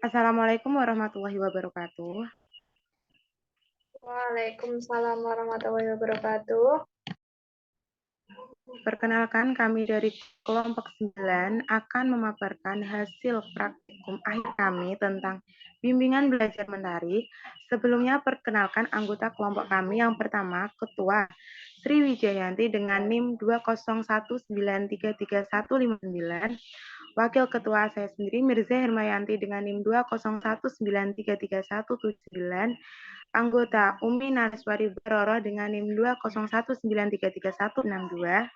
Assalamualaikum warahmatullahi wabarakatuh. Waalaikumsalam warahmatullahi wabarakatuh. Perkenalkan, kami dari kelompok 9 akan memaparkan hasil praktikum akhir kami tentang bimbingan belajar menari. Sebelumnya, perkenalkan anggota kelompok kami. Yang pertama, Ketua Sri Wijayanti dengan NIM 201933159. Wakil Ketua saya sendiri Mirza Hermayanti dengan NIM 201933179. Anggota Umi Nariswari Baroro dengan NIM 201933162.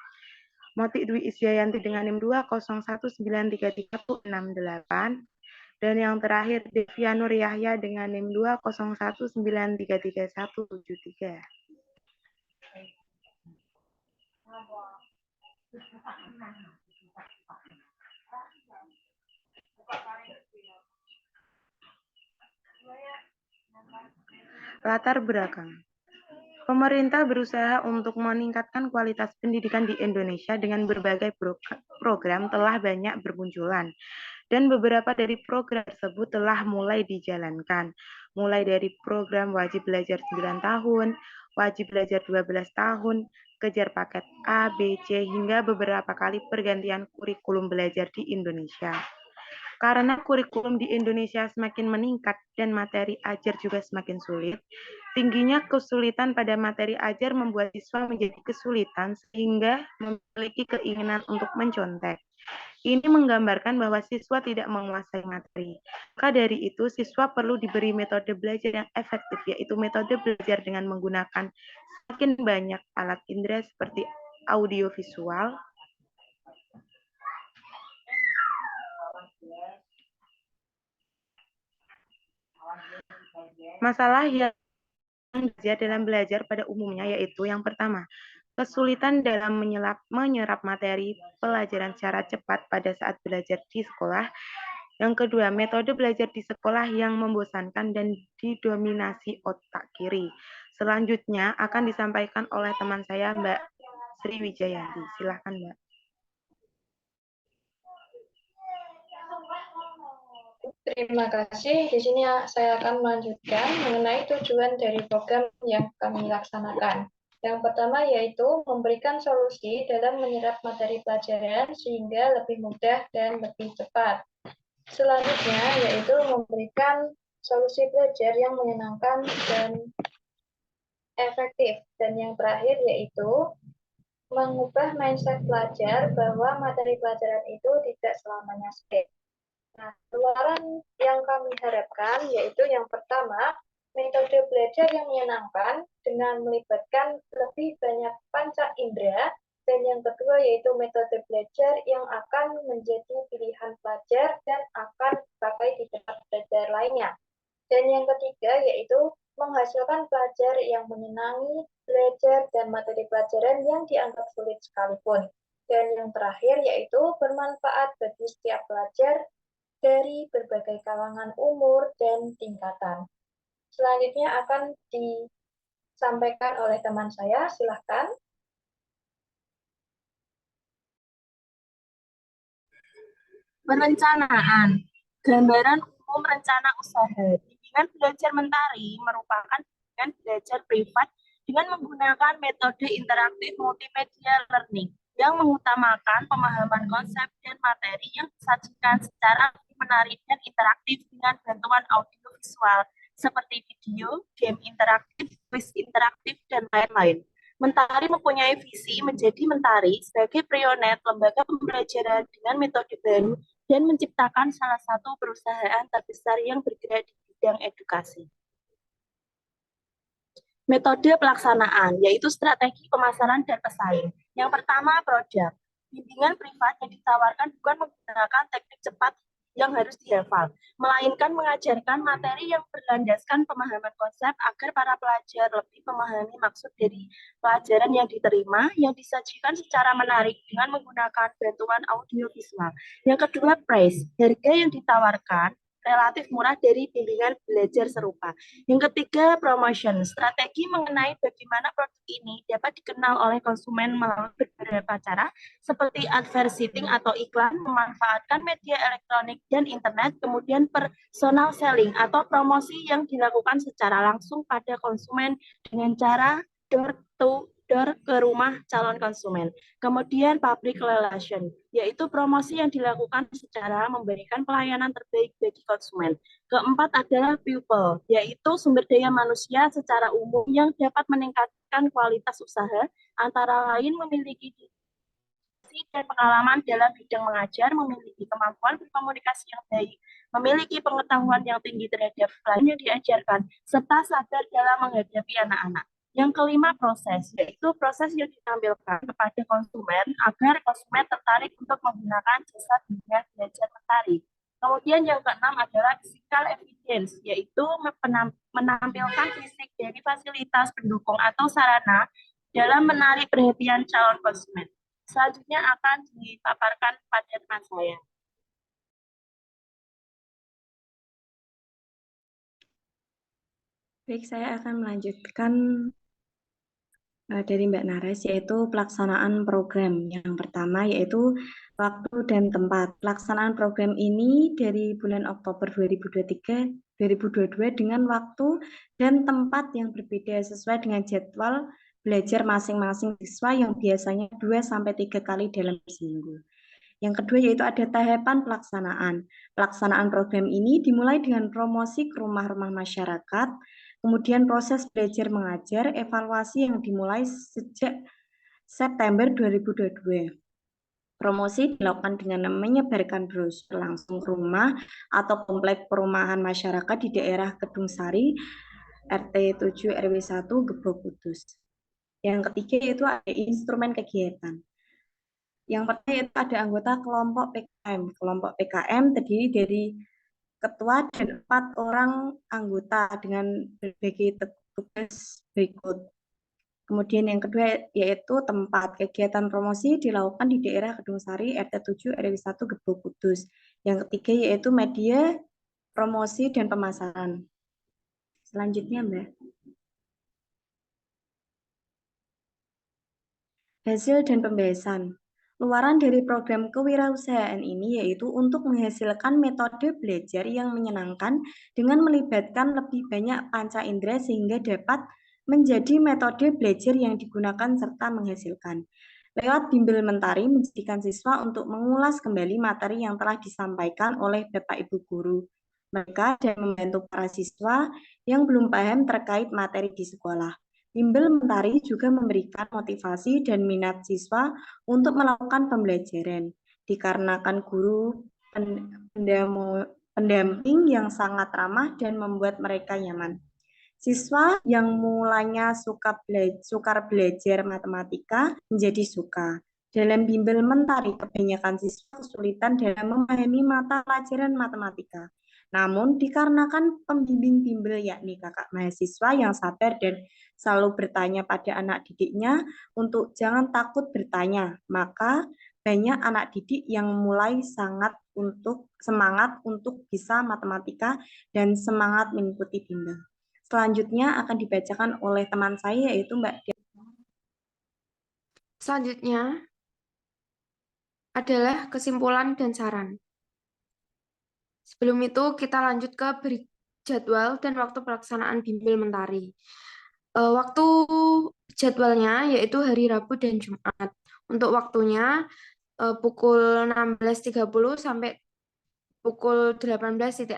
Motik Dwi Isyayanti dengan NIM 201933168. Dan yang terakhir Devia Nur Yahya dengan NIM 201933173. Latar belakang. Pemerintah berusaha untuk meningkatkan kualitas pendidikan di Indonesia dengan berbagai program telah banyak bermunculan. Dan beberapa dari program tersebut telah mulai dijalankan. Mulai dari program wajib belajar 9 tahun, wajib belajar 12 tahun, kejar paket A, B, C, hingga beberapa kali pergantian kurikulum belajar di Indonesia. Karena kurikulum di Indonesia semakin meningkat dan materi ajar juga semakin sulit, tingginya kesulitan pada materi ajar membuat siswa menjadi kesulitan sehingga memiliki keinginan untuk mencontek. Ini menggambarkan bahwa siswa tidak menguasai materi. Maka dari itu, siswa perlu diberi metode belajar yang efektif, yaitu metode belajar dengan menggunakan semakin banyak alat indera seperti audio visual, masalah yang dalam belajar pada umumnya yaitu yang pertama, kesulitan dalam menyerap materi pelajaran secara cepat pada saat belajar di sekolah. Yang kedua, metode belajar di sekolah yang membosankan dan didominasi otak kiri. Selanjutnya akan disampaikan oleh teman saya, Mbak Sri Wijayanti. Silahkan, Mbak. Terima kasih. Di sini saya akan melanjutkan mengenai tujuan dari program yang kami laksanakan. Yang pertama yaitu memberikan solusi dalam menyerap materi pelajaran sehingga lebih mudah dan lebih cepat. Selanjutnya yaitu memberikan solusi belajar yang menyenangkan dan efektif. Dan yang terakhir yaitu mengubah mindset pelajar bahwa materi pelajaran itu tidak selamanya sulit. Nah, keluaran yang kami harapkan yaitu yang pertama, metode belajar yang menyenangkan dengan melibatkan lebih banyak panca indera, dan yang kedua yaitu metode belajar yang akan menjadi pilihan pelajar dan akan dipakai di tempat belajar lainnya. Dan yang ketiga yaitu menghasilkan pelajar yang menyenangi belajar dan materi pelajaran yang dianggap sulit sekalipun. Dan yang terakhir yaitu bermanfaat bagi setiap pelajar dari berbagai kalangan umur dan tingkatan. Selanjutnya akan disampaikan oleh teman saya, silahkan. Perencanaan. Gambaran umum rencana usaha. Bimbingan belajar mentari merupakan bimbingan belajar privat dengan menggunakan metode interaktif multimedia learning yang mengutamakan pemahaman konsep dan materi yang disajikan secara menarik dan interaktif dengan bantuan audio visual seperti video, game interaktif, quiz interaktif, dan lain-lain. Mentari mempunyai visi menjadi Mentari sebagai pioner lembaga pembelajaran dengan metode baru dan menciptakan salah satu perusahaan terbesar yang bergerak di bidang edukasi. Metode pelaksanaan, yaitu strategi pemasaran dan pesaing. Yang pertama, produk. Bimbingan privat yang ditawarkan bukan menggunakan teknik cepat yang harus dihafal, melainkan mengajarkan materi yang berlandaskan pemahaman konsep agar para pelajar lebih memahami maksud dari pelajaran yang diterima, yang disajikan secara menarik dengan menggunakan bantuan audiovisual. Yang kedua, price. Harga yang ditawarkan relatif murah dari bimbingan belajar serupa. Yang ketiga, promotion. Strategi mengenai bagaimana produk ini dapat dikenal oleh konsumen melalui beberapa cara, seperti advertising atau iklan, memanfaatkan media elektronik dan internet, kemudian personal selling atau promosi yang dilakukan secara langsung pada konsumen dengan cara door to door ke rumah calon konsumen. Kemudian public relation, yaitu promosi yang dilakukan secara memberikan pelayanan terbaik bagi konsumen. Keempat adalah people, yaitu sumber daya manusia secara umum yang dapat meningkatkan kualitas usaha, antara lain memiliki dan pengalaman dalam bidang mengajar, memiliki kemampuan berkomunikasi yang baik, memiliki pengetahuan yang tinggi terhadap pelajaran yang diajarkan, serta sabar dalam menghadapi anak-anak. Yang kelima, proses, yaitu proses yang ditampilkan kepada konsumen agar konsumen tertarik untuk menggunakan jasa bimbingan belajar mentari. Kemudian yang keenam adalah physical evidence, yaitu menampilkan fisik dari fasilitas pendukung atau sarana dalam menarik perhatian calon konsumen. Selanjutnya akan dipaparkan pada teman saya. Baik, saya akan melanjutkan dari Mbak Nares, yaitu pelaksanaan program. Yang pertama yaitu waktu dan tempat. Pelaksanaan program ini dari bulan Oktober 2023 2022 dengan waktu dan tempat yang berbeda sesuai dengan jadwal belajar masing-masing siswa yang biasanya 2-3 kali dalam seminggu. Yang kedua yaitu ada tahapan pelaksanaan. Pelaksanaan program ini dimulai dengan promosi ke rumah-rumah masyarakat, kemudian proses belajar mengajar, evaluasi yang dimulai sejak September 2022. Promosi dilakukan dengan menyebarkan brosur langsung ke rumah atau komplek perumahan masyarakat di daerah Kedung Sari, RT 7 RW 1 Gebok Kudus. Yang ketiga yaitu ada instrumen kegiatan. Yang pertama yaitu ada anggota kelompok PKM. Kelompok PKM terdiri dari ketua dan 4 orang anggota dengan berbagai tugas berikut. Kemudian yang kedua yaitu tempat. Kegiatan promosi dilakukan di daerah Kedung Sari, RT 7 RW 1 Gebok Kudus. Yang ketiga yaitu media promosi dan pemasaran. Selanjutnya, Mbak. Hasil dan pembahasan. Luaran dari program kewirausahaan ini yaitu untuk menghasilkan metode belajar yang menyenangkan dengan melibatkan lebih banyak panca indera sehingga dapat menjadi metode belajar yang digunakan serta menghasilkan. Lewat bimbel mentari menjadikan siswa untuk mengulas kembali materi yang telah disampaikan oleh Bapak Ibu Guru mereka dan membantu para siswa yang belum paham terkait materi di sekolah. Bimbel mentari juga memberikan motivasi dan minat siswa untuk melakukan pembelajaran, dikarenakan guru pendamping yang sangat ramah dan membuat mereka nyaman. Siswa yang mulanya sukar belajar matematika menjadi suka. Dalam bimbel mentari, kebanyakan siswa kesulitan dalam memahami mata pelajaran matematika. Namun, dikarenakan pembimbing bimbel yakni kakak mahasiswa yang sabar dan selalu bertanya pada anak didiknya untuk jangan takut bertanya, maka banyak anak didik yang mulai semangat untuk bisa matematika dan semangat mengikuti bimbel. Selanjutnya akan dibacakan oleh teman saya yaitu Mbak Dia. Selanjutnya adalah kesimpulan dan saran. Sebelum itu kita lanjut ke jadwal dan waktu pelaksanaan bimbel mentari. Waktu jadwalnya yaitu hari Rabu dan Jumat. Untuk waktunya pukul 16.30 sampai pukul 18.00.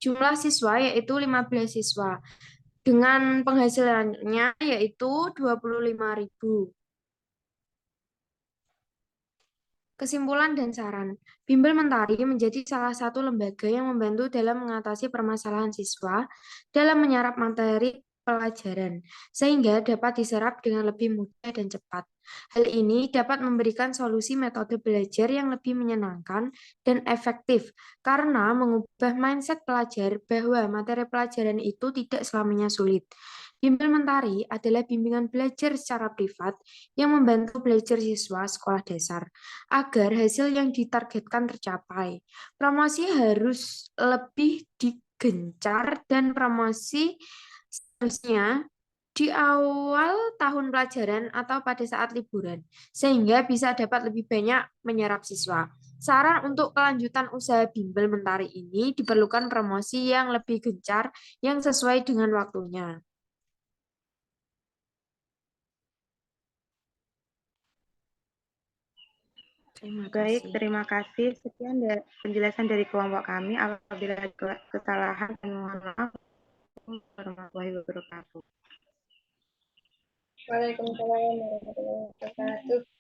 Jumlah siswa yaitu 15 siswa. Dengan penghasilannya yaitu 25.000. Kesimpulan dan saran. Bimbel Mentari menjadi salah satu lembaga yang membantu dalam mengatasi permasalahan siswa dalam menyerap materi pelajaran, sehingga dapat diserap dengan lebih mudah dan cepat. Hal ini dapat memberikan solusi metode belajar yang lebih menyenangkan dan efektif, karena mengubah mindset pelajar bahwa materi pelajaran itu tidak selamanya sulit. Bimbel Mentari adalah bimbingan belajar secara privat yang membantu belajar siswa sekolah dasar agar hasil yang ditargetkan tercapai. Promosi harus lebih digencar dan promosi seharusnya di awal tahun pelajaran atau pada saat liburan, sehingga bisa dapat lebih banyak menyerap siswa. Saran untuk kelanjutan usaha bimbel mentari ini diperlukan promosi yang lebih gencar yang sesuai dengan waktunya. Terima Baik, kasih. terima kasih. Sekian penjelasan dari kelompok kami. Apabila ada kesalahan, mohon maaf. Assalamualaikum warahmatullahi wabarakatuh. Waalaikumsalam warahmatullahi wabarakatuh.